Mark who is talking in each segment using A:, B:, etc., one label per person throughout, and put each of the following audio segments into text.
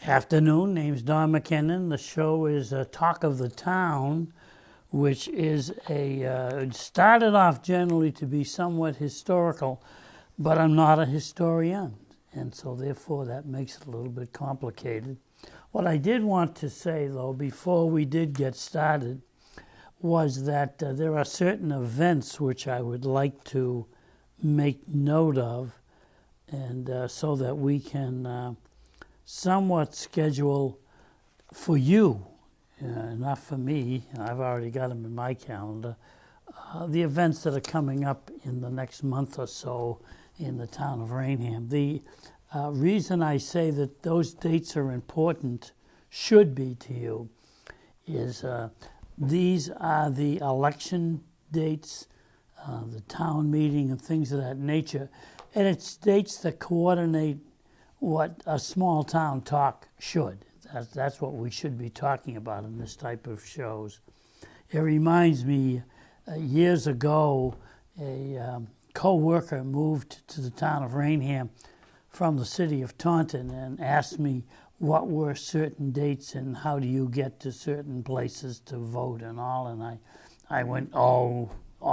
A: Afternoon. Name's Don McKinnon. The show is Talk of the Town, which is it started off generally to be somewhat historical, but I'm not a historian, and so therefore that makes it a little bit complicated. What I did want to say, though, before we did get started, was that there are certain events which I would like to make note of, and so that we can somewhat schedule for you, not for me, I've already got them in my calendar, the events that are coming up in the next month or so in the town of Raynham. The reason I say that those dates are important, should be to you, is these are the election dates, the town meeting and things of that nature, and it's dates that coordinate what a small town talk should. That's what we should be talking about in this type of shows. It reminds me, years ago, a co-worker moved to the town of Raynham from the city of Taunton and asked me what were certain dates and how do you get to certain places to vote and all. And I went all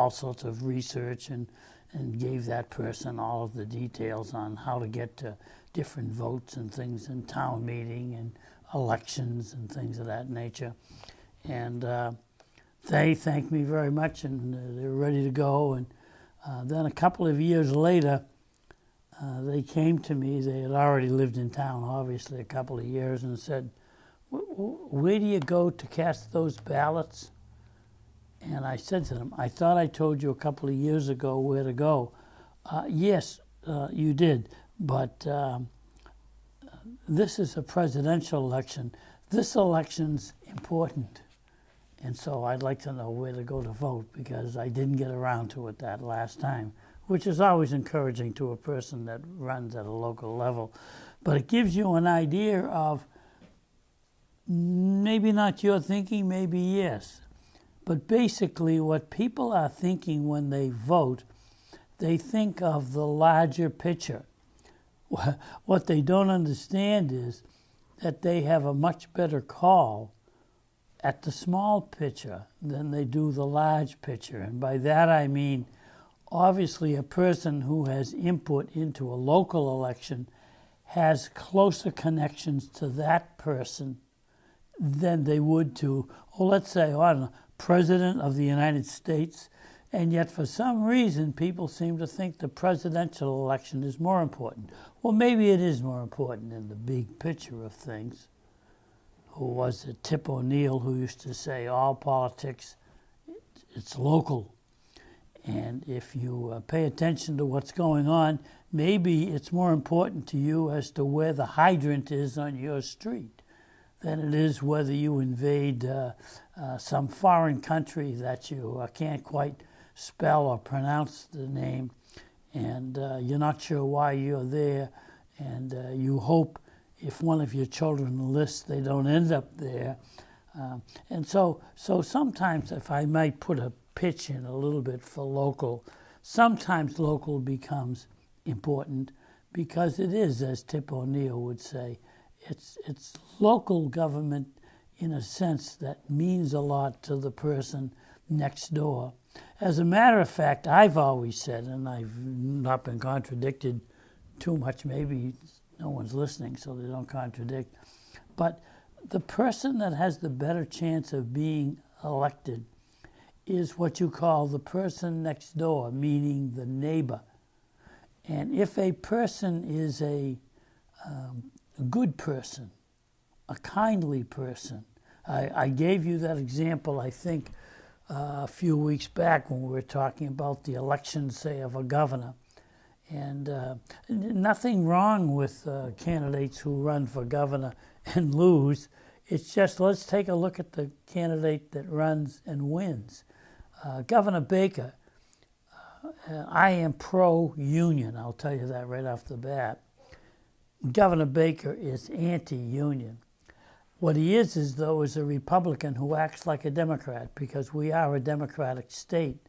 A: sorts of research and gave that person all of the details on how to get to different votes and things in town meeting and elections and things of that nature. And they thanked me very much, and they were ready to go. And then a couple of years later, they came to me. They had already lived in town, obviously, a couple of years, and said, where do you go to cast those ballots? And I said to them, I thought I told you a couple of years ago where to go. Yes, you did, but this is a presidential election. This election's important. And so I'd like to know where to go to vote, because I didn't get around to it that last time, which is always encouraging to a person that runs at a local level. But it gives you an idea of maybe not your thinking, maybe yes. But basically what people are thinking when they vote, they think of the larger picture. What they don't understand is that they have a much better call at the small picture than they do the large picture. And by that I mean, obviously a person who has input into a local election has closer connections to that person than they would to, let's say, I don't know, President of the United States. And yet for some reason people seem to think the presidential election is more important. Well, maybe it is more important in the big picture of things. Who was it? Tip O'Neill, who used to say all politics, it's local. And if you pay attention to what's going on, maybe it's more important to you as to where the hydrant is on your street than it is whether you invade some foreign country that you can't quite spell or pronounce the name, and you're not sure why you're there, and you hope if one of your children enlists, they don't end up there. And so sometimes, if I might put a pitch in a little bit for local, sometimes local becomes important because it is, as Tip O'Neill would say, it's local government in a sense that means a lot to the person next door. As a matter of fact, I've always said, and I've not been contradicted too much, maybe no one's listening so they don't contradict, but the person that has the better chance of being elected is what you call the person next door, meaning the neighbor. And if a person is a good person, a kindly person, I gave you that example, I think, a few weeks back when we were talking about the election, say, of a governor. And nothing wrong with candidates who run for governor and lose. It's just, let's take a look at the candidate that runs and wins. Governor Baker, I am pro-union, I'll tell you that right off the bat. Governor Baker is anti-union. What he is though, is a Republican who acts like a Democrat, because we are a Democratic state.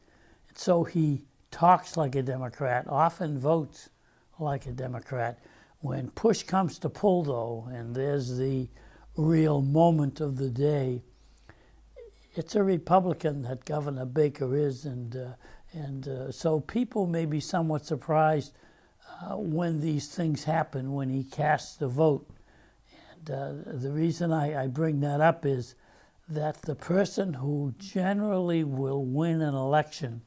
A: And so he talks like a Democrat, often votes like a Democrat. When push comes to pull, though, and there's the real moment of the day, it's a Republican that Governor Baker is, and so people may be somewhat surprised when these things happen, when he casts the vote. And the reason I bring that up is that the person who generally will win an election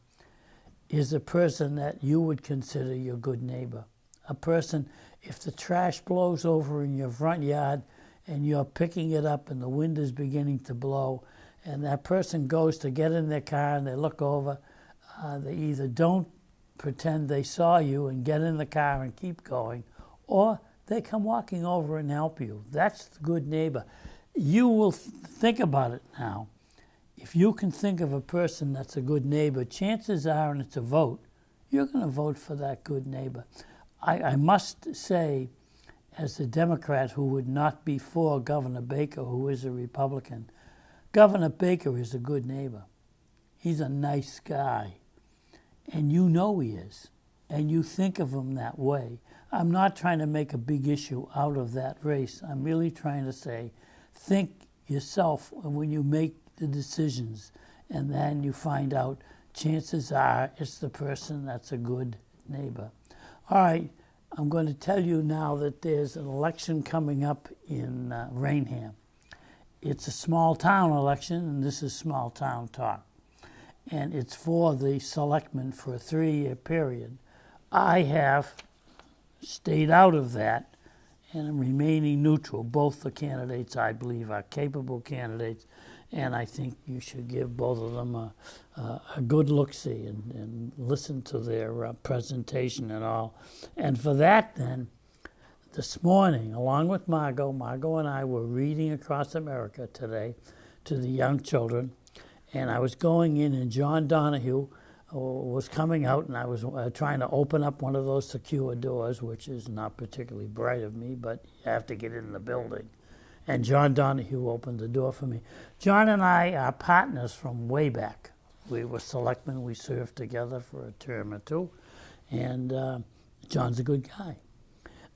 A: is a person that you would consider your good neighbor. A person, if the trash blows over in your front yard and you're picking it up and the wind is beginning to blow, and that person goes to get in their car and they look over, they either don't pretend they saw you and get in the car and keep going, or they come walking over and help you. That's the good neighbor. You will think about it now. If you can think of a person that's a good neighbor, chances are, and it's a vote, you're going to vote for that good neighbor. I must say, as a Democrat who would not be for Governor Baker, who is a Republican, Governor Baker is a good neighbor. He's a nice guy. And you know he is. And you think of him that way. I'm not trying to make a big issue out of that race. I'm really trying to say, think yourself when you make the decisions, and then you find out chances are it's the person that's a good neighbor. All right, I'm going to tell you now that there's an election coming up in Raynham. It's a small town election, and this is small town talk. And it's for the Selectmen for a 3-year period. I have stayed out of that, and I'm remaining neutral. Both the candidates, I believe, are capable candidates, and I think you should give both of them a good look-see and listen to their presentation and all. And for that, then, this morning, along with Margot and I were reading Across America today to the young children, and I was going in, and John Donahue was coming out, and I was trying to open up one of those secure doors, which is not particularly bright of me, but you have to get in the building. And John Donahue opened the door for me. John and I are partners from way back. We were selectmen. We served together for a term or two. And John's a good guy.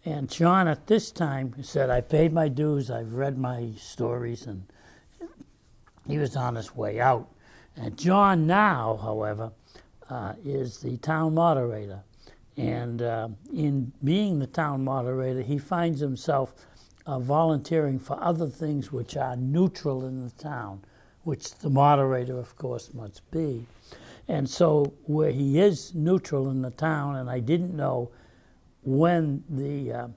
A: And John at this time said, I paid my dues, I've read my stories, and he was on his way out. And John now, however, is the town moderator. And in being the town moderator, he finds himself volunteering for other things which are neutral in the town, which the moderator, of course, must be. And so where he is neutral in the town, and I didn't know when the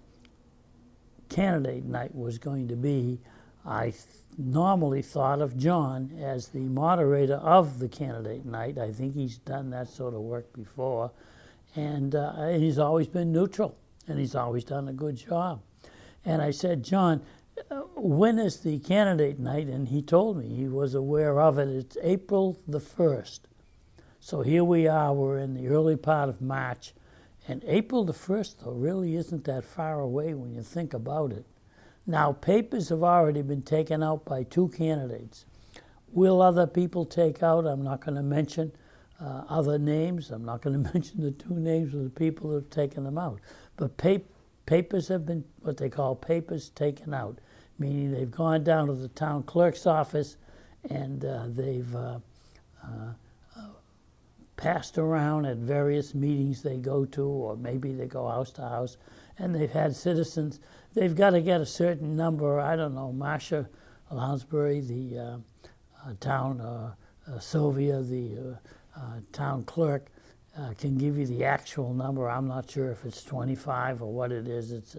A: candidate night was going to be, I normally thought of John as the moderator of the candidate night. I think he's done that sort of work before. And he's always been neutral, and he's always done a good job. And I said, John, when is the candidate night? And he told me he was aware of it. It's April the 1st. So here we are, we're in the early part of March. And April the 1st, though, really isn't that far away when you think about it. Now, papers have already been taken out by 2 candidates. Will other people take out? I'm not going to mention other names. I'm not going to mention the 2 names of the people who have taken them out. But papers have been, what they call papers taken out, meaning they've gone down to the town clerk's office and they've passed around at various meetings they go to, or maybe they go house to house, and they've had citizens. They've got to get a certain number. I don't know, Marcia Lounsbury, the town, Sylvia, the town clerk, can give you the actual number. I'm not sure if it's 25 or what it is. It's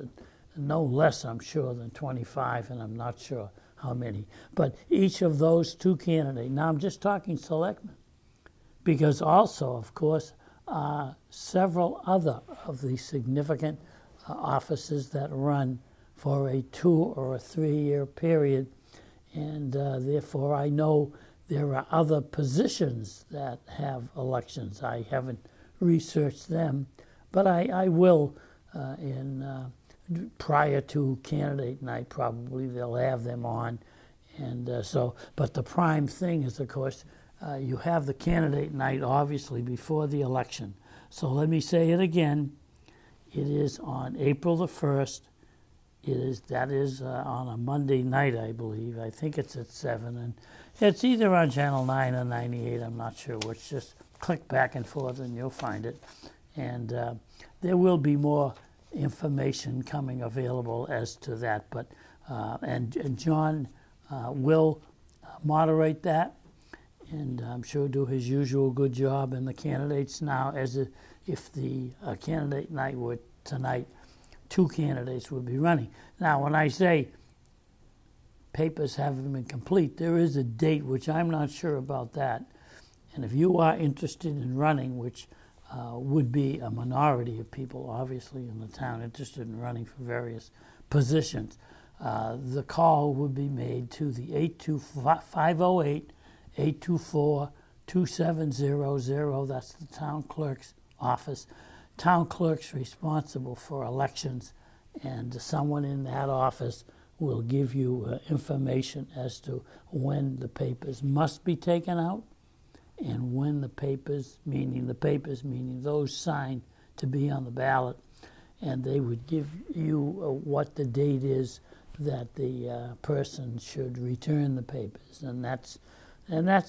A: no less, I'm sure, than 25, and I'm not sure how many. But each of those 2 candidates, now I'm just talking selectmen, because also, of course, several other of the significant offices that run for a 2 or a 3-year period, and therefore I know there are other positions that have elections. I haven't researched them, but I will prior to candidate night. Probably they'll have them on, and but the prime thing is, of course, you have the candidate night obviously before the election. So let me say it again. It is on April the 1st. That is on a Monday night, I believe. I think it's at 7, and it's either on Channel 9 or 98. I'm not sure which. Just click back and forth, and you'll find it. And there will be more information coming available as to that. But and John will moderate that, and I'm sure do his usual good job. And the candidates now, if the candidate night were tonight, 2 candidates would be running. Now, when I say papers haven't been complete, there is a date, which I'm not sure about that. And if you are interested in running, which would be a minority of people, obviously, in the town interested in running for various positions, the call would be made to the 508-824-2700. That's the town clerk's office. Town clerk's responsible for elections, and someone in that office will give you information as to when the papers must be taken out and when the papers, meaning those signed to be on the ballot, and they would give you what the date is that the person should return the papers, and that's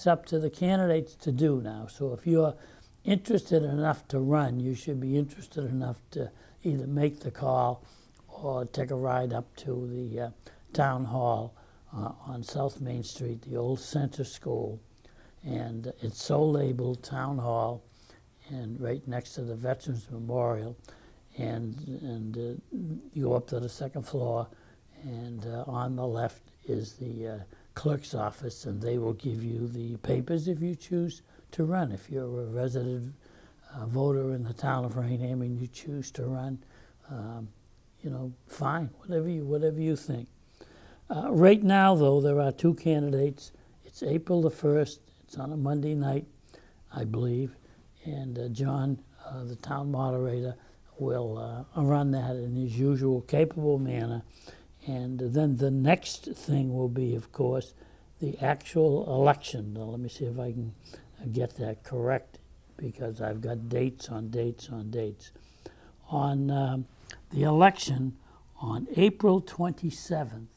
A: up to the candidates to do now. So if you're interested enough to run, you should be interested enough to either make the call or take a ride up to the town hall on South Main Street, the old center school, and it's so labeled Town Hall, and right next to the Veterans Memorial, and you go up to the second floor, and on the left is the clerk's office, and they will give you the papers if you choose to run. If you're a resident voter in the town of Raynham and you choose to run, fine, whatever you think. Right now, though, there are 2 candidates. It's April the 1st. It's on a Monday night, I believe, and John, the town moderator, will run that in his usual capable manner. And then the next thing will be, of course, the actual election. Now, let me see if I can get that correct, because I've got dates on dates on dates. On the election on April 27th,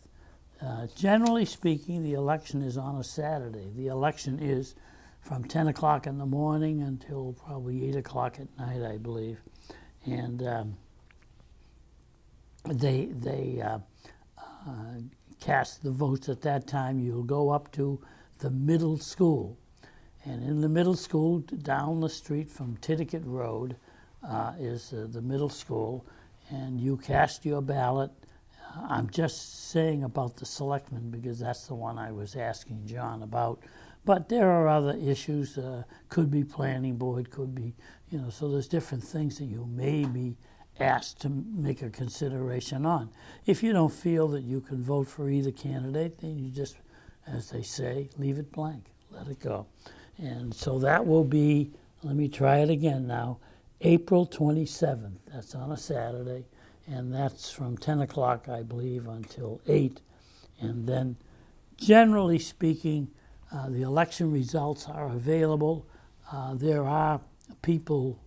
A: generally speaking, the election is on a Saturday. The election is from 10 o'clock in the morning until probably 8 o'clock at night, I believe. And they cast the votes at that time. You'll go up to the middle school. And in the middle school, down the street from Titicut Road, is the middle school. And you cast your ballot. I'm just saying about the Selectmen because that's the one I was asking John about. But there are other issues. Could be planning board, could be, so there's different things that you may be asked to make a consideration on. If you don't feel that you can vote for either candidate, then you just, as they say, leave it blank. Let it go. And so that will be, let me try it again now, April 27th. That's on a Saturday. And that's from 10 o'clock, I believe, until 8. And then, generally speaking, the election results are available. There are people,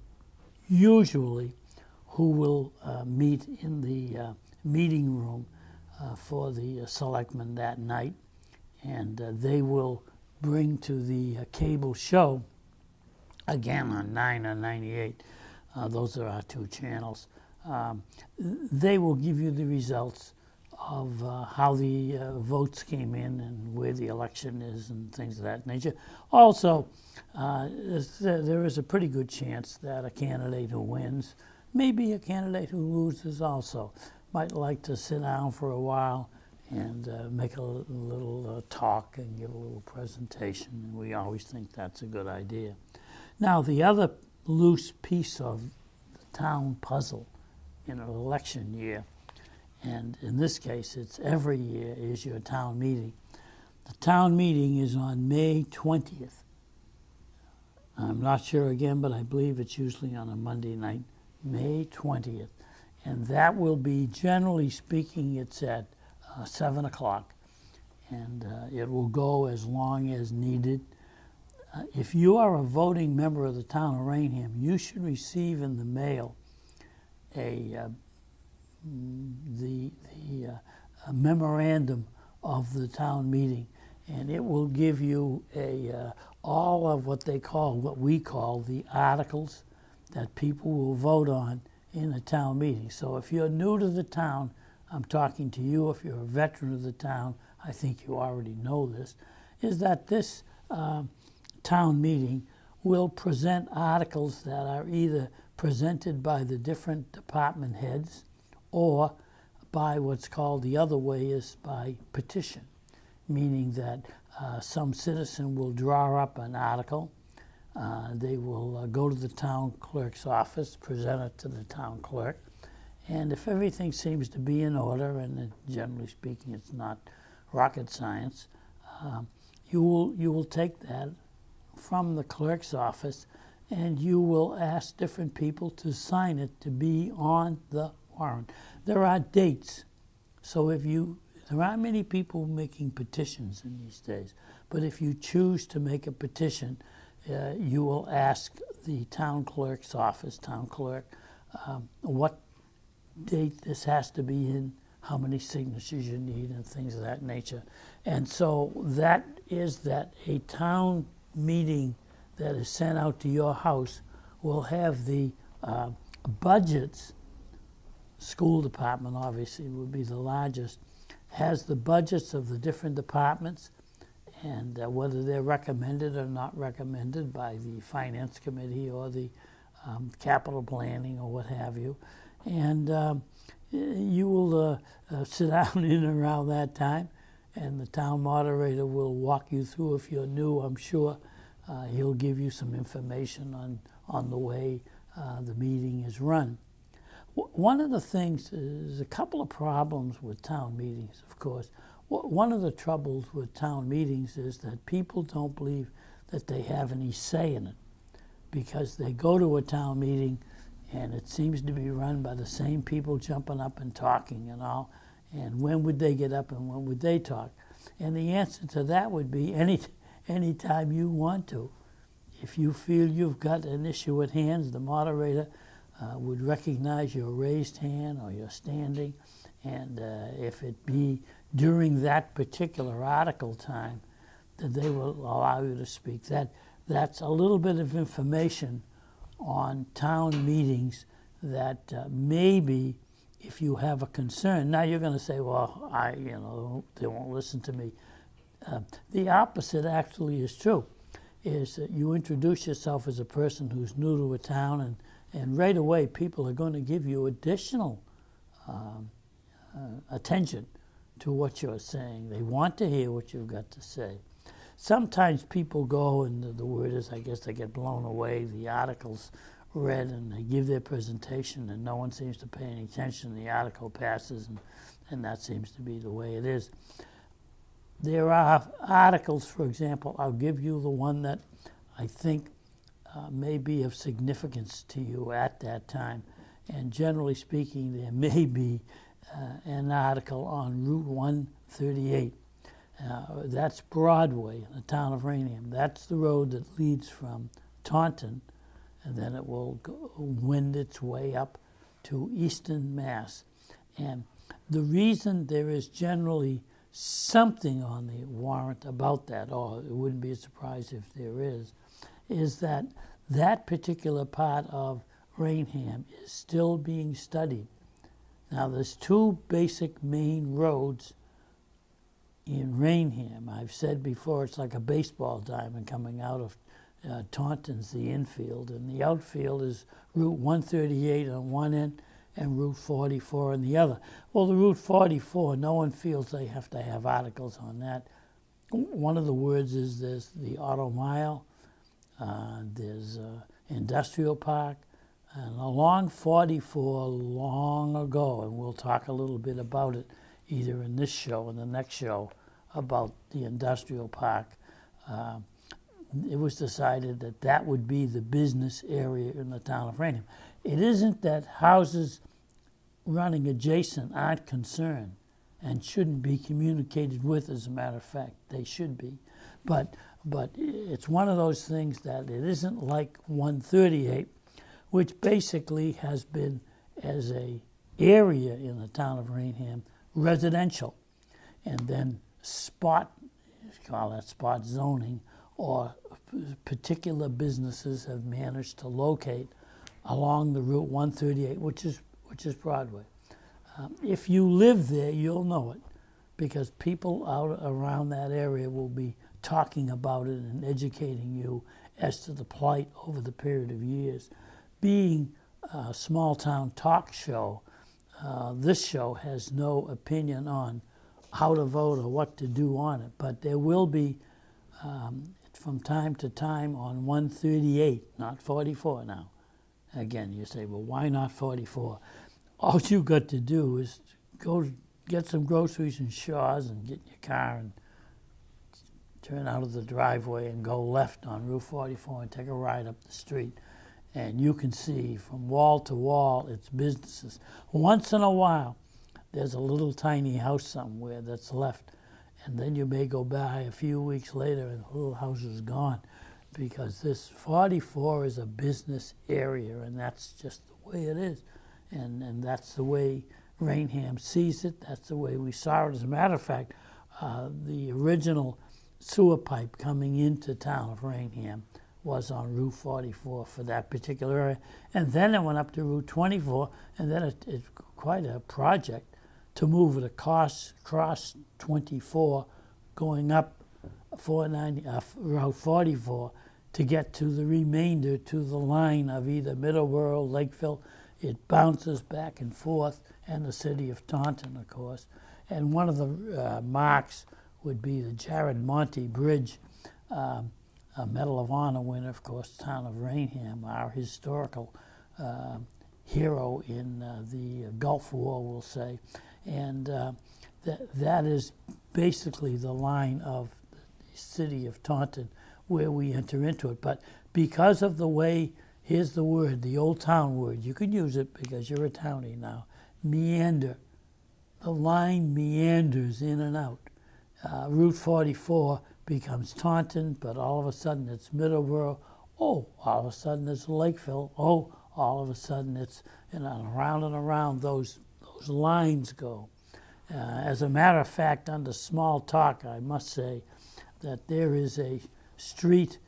A: usually, who will meet in the meeting room for the selectmen that night. And they will bring to the cable show, again on 9 or 98. Those are our 2 channels. They will give you the results of how the votes came in and where the election is and things of that nature. Also, there is a pretty good chance that a candidate who wins, maybe a candidate who loses also, might like to sit down for a while and make a little talk and give a little presentation. And we always think that's a good idea. Now, the other loose piece of the town puzzle in an election year, and in this case it's every year, is your town meeting. The town meeting is on May 20th. I'm not sure again, but I believe it's usually on a Monday night, May 20th. And that will be, generally speaking, it's at 7 o'clock. And it will go as long as needed. If you are a voting member of the town of Raynham, you should receive in the mail a memorandum of the town meeting, and it will give you all of what we call the articles that people will vote on in a town meeting. So if you're new to the town, I'm talking to you. If you're a veteran of the town, I think you already know this, is that this town meeting will present articles that are either presented by the different department heads or by what's called, the other way is by petition, meaning that some citizen will draw up an article. They will go to the town clerk's office, present it to the town clerk, and if everything seems to be in order, and generally speaking it's not rocket science, you will take that from the clerk's office and you will ask different people to sign it to be on the warrant. There are dates, so there aren't many people making petitions in these days, but if you choose to make a petition, you will ask the town clerk's office, town clerk, what date this has to be in, how many signatures you need, and things of that nature. And so that is that a town meeting that is sent out to your house will have the budgets. School department obviously would be the largest, has the budgets of the different departments, and whether they're recommended or not recommended by the finance committee or the capital planning or what have you. And you will sit down in and around that time, and the town moderator will walk you through. If you're new, I'm sure he'll give you some information on the way the meeting is run. One of the things is a couple of problems with town meetings, of course. One of the troubles with town meetings is that people don't believe that they have any say in it, because they go to a town meeting and it seems to be run by the same people jumping up and talking and all. And when would they get up and when would they talk? And the answer to that would be any time you want to. If you feel you've got an issue at hand, the moderator would recognize your raised hand or your standing, and if it be during that particular article time, that they will allow you to speak. That's a little bit of information on town meetings that maybe if you have a concern, now you're going to say, well, they won't listen to me. The opposite actually is true, is that you introduce yourself as a person who's new to a town, and right away people are going to give you additional attention to what you're saying. They want to hear what you've got to say. Sometimes people go, and the word is, I guess, they get blown away, the article's read, and they give their presentation, and no one seems to pay any attention. The article passes, and that seems to be the way it is. There are articles, for example, I'll give you the one that I think may be of significance to you at that time, and generally speaking, there may be an article on Route 138. That's Broadway in the town of Raynham. That's the road that leads from Taunton, and then it will wend its way up to Easton, Mass. And the reason there is generally something on the warrant about that, or it wouldn't be a surprise if there is that that particular part of Raynham is still being studied. Now, there's two basic main roads in Raynham. I've said before, it's like a baseball diamond coming out of Taunton's the infield, and the outfield is Route 138 on one end and Route 44 on the other. Well, the Route 44, no one feels they have to have articles on that. One of the words is there's the auto mile, there's industrial park, and along 44 long ago, and we'll talk a little bit about it either in this show or the next show about the industrial park. It was decided that that would be the business area in the town of Raynham. It isn't that houses running adjacent aren't concerned and shouldn't be communicated with. As a matter of fact, they should be. But it's one of those things that it isn't like 138, which basically has been as a area in the town of Raynham, residential, and then call that spot zoning, or particular businesses have managed to locate along the Route 138, which is Broadway. If you live there, you'll know it, because people out around that area will be talking about it and educating you as to the plight over the period of years. Being a small town talk show, this show has no opinion on how to vote or what to do on it, but there will be from time to time on 138, not 44 now. Again, you say, well, why not 44? All you got to do is go get some groceries in Shaw's and get in your car and turn out of the driveway and go left on Route 44 and take a ride up the street. And you can see from wall to wall, it's businesses. Once in a while, there's a little tiny house somewhere that's left. And then you may go by a few weeks later and the little house is gone, because this 44 is a business area, and that's just the way it is. And that's the way Raynham sees it. That's the way we saw it. As a matter of fact, the original sewer pipe coming into town of Raynham was on Route 44 for that particular area. And then it went up to Route 24, and then it's quite a project to move it across 24, going up Route 44 to get to the remainder, to the line of either Middleborough, Lakeville. It bounces back and forth, and the city of Taunton, of course. And one of the marks would be the Jared Monte Bridge, a Medal of Honor winner, of course, town of Raynham, our historical hero in the Gulf War, we'll say. And that is basically the line of the city of Taunton where we enter into it. But because of the way, here's the word, the old town word, you can use it because you're a townie now, meander. The line meanders in and out. Route 44 becomes Taunton, but all of a sudden it's Middleborough. Oh, all of a sudden it's Lakeville. Oh, all of a sudden it's, around and around those lines go. As a matter of fact, under small talk, I must say that there is a street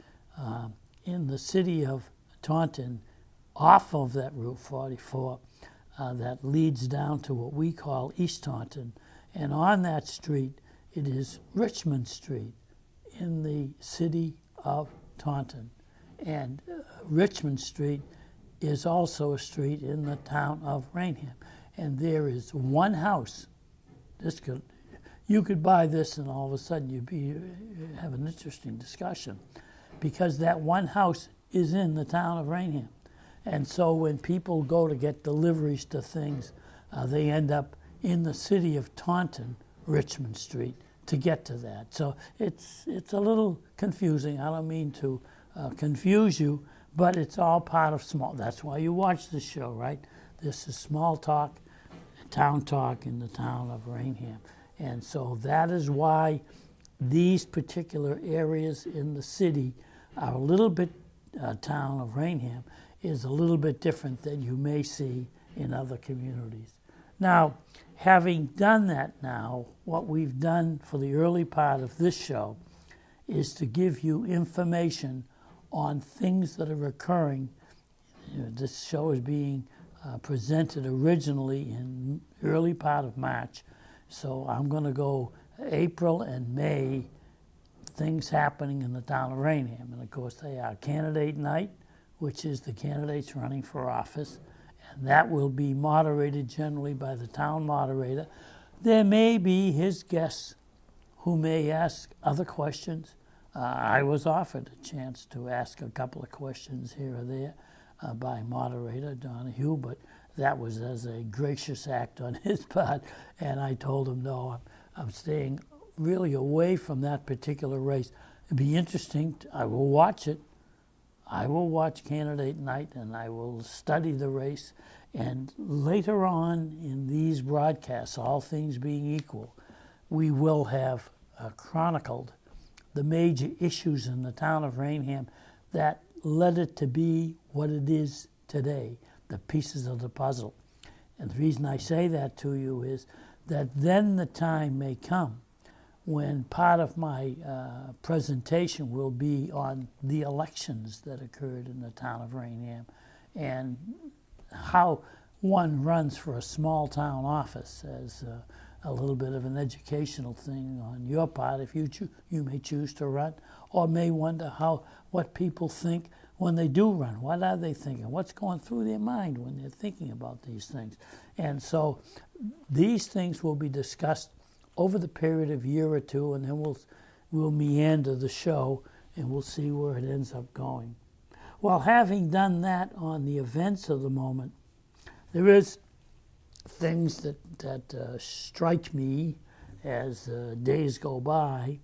A: in the city of Taunton off of that Route 44 that leads down to what we call East Taunton. And on that street, it is Richmond Street in the city of Taunton. And Richmond Street is also a street in the town of Raynham. And there is one house. You could buy this and all of a sudden you'd have an interesting discussion, because that one house is in the town of Raynham. And so when people go to get deliveries to things, they end up in the city of Taunton, Richmond Street, to get to that. So it's a little confusing. I don't mean to confuse you, but it's all part of small. That's why you watch this show, right? This is small talk, town talk in the town of Raynham. And so that is why these particular areas in the city are a little bit, town of Raynham is a little bit different than you may see in other communities. Now, having done that now, what we've done for the early part of this show is to give you information on things that are occurring. This show is being presented originally in early part of March. So I'm going to go April and May, things happening in the town of Raynham. And of course they are candidate night, which is the candidates running for office. And that will be moderated generally by the town moderator. There may be his guests who may ask other questions. I was offered a chance to ask a couple of questions here or there by moderator Donahue, but that was as a gracious act on his part, and I told him, no, I'm staying really away from that particular race. It'd be interesting. I will watch it. I will watch candidate night, and I will study the race. And later on in these broadcasts, all things being equal, we will have chronicled the major issues in the town of Raynham that led it to be what it is today, the pieces of the puzzle. And the reason I say that to you is that then the time may come when part of my presentation will be on the elections that occurred in the town of Raynham and how one runs for a small town office as a little bit of an educational thing on your part if you may choose to run, or may wonder what people think when they do run. What are they thinking? What's going through their mind when they're thinking about these things? And so these things will be discussed over the period of a year or two, and then we'll meander the show and we'll see where it ends up going. Well, having done that on the events of the moment, there is things that strike me as days go by,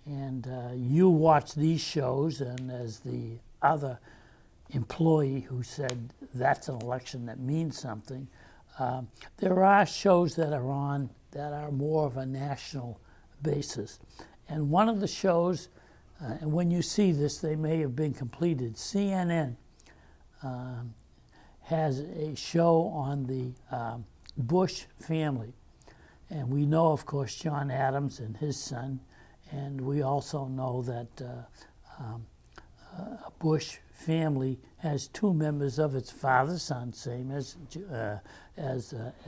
A: and you watch these shows, and as the other employee who said that's an election that means something, there are shows that are on that are more of a national basis. And one of the shows, and when you see this, they may have been completed, CNN has a show on the Bush family. And we know, of course, John Adams and his son, and we also know that a Bush family has two members of its father's son, same as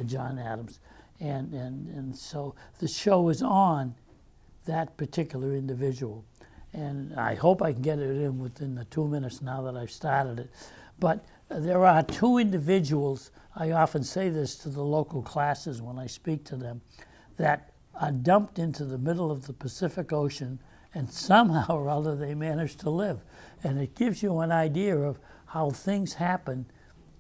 A: John Adams. And so the show is on that particular individual. And I hope I can get it in within the 2 minutes now that I've started it. But there are two individuals, I often say this to the local classes when I speak to them, that are dumped into the middle of the Pacific Ocean, and somehow or other they manage to live. And it gives you an idea of how things happen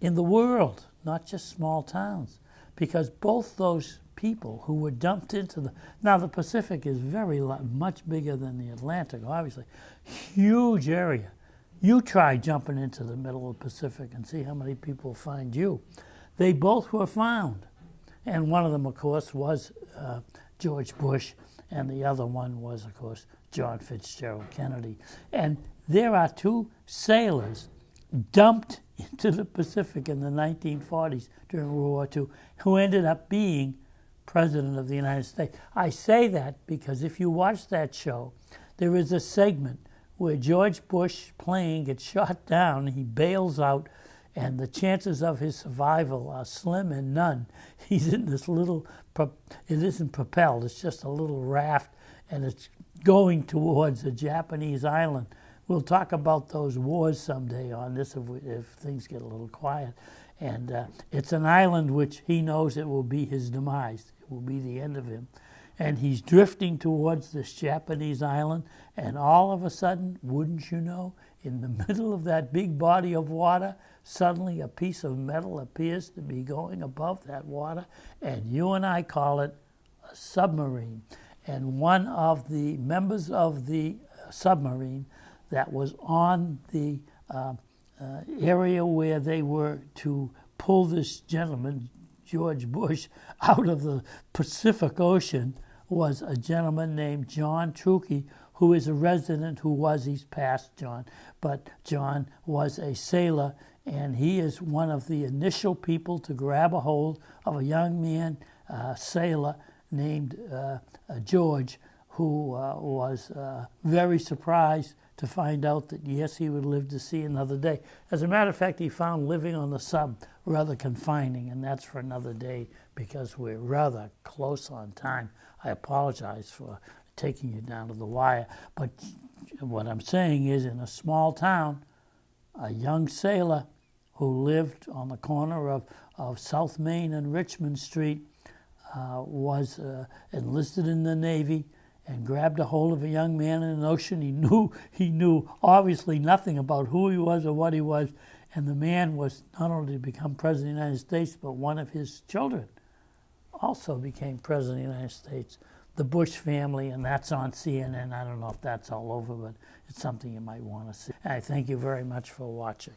A: in the world, not just small towns. Because both those people who were dumped into now the Pacific is much bigger than the Atlantic, obviously. Huge area. You try jumping into the middle of the Pacific and see how many people find you. They both were found. And one of them, of course, was George Bush, and the other one was, of course, John Fitzgerald Kennedy. And there are two sailors dumped into the Pacific in the 1940s during World War II who ended up being President of the United States. I say that because if you watch that show, there is a segment where George Bush plane gets shot down, he bails out, and the chances of his survival are slim and none. He's in this little, it isn't propelled, it's just a little raft, and it's going towards a Japanese island. We'll talk about those wars someday on this if things get a little quiet. And it's an island which he knows it will be his demise. It will be the end of him. And he's drifting towards this Japanese island, and all of a sudden, wouldn't you know, in the middle of that big body of water, suddenly a piece of metal appears to be going above that water, and you and I call it a submarine. And one of the members of the submarine that was on the area where they were to pull this gentleman, George Bush, out of the Pacific Ocean was a gentleman named John Truckee, who is a resident he's passed John, but John was a sailor, and he is one of the initial people to grab a hold of a young man, sailor, named George, who was very surprised to find out that, yes, he would live to see another day. As a matter of fact, he found living on the sub rather confining, and that's for another day because we're rather close on time. I apologize for taking you down to the wire. But what I'm saying is, in a small town, a young sailor who lived on the corner of South Main and Richmond Street was enlisted in the Navy and grabbed a hold of a young man in an ocean. He knew obviously nothing about who he was or what he was, and the man was not only to become President of the United States, but one of his children also became President of the United States, the Bush family, and that's on CNN. I don't know if that's all over, but it's something you might want to see. I thank you very much for watching.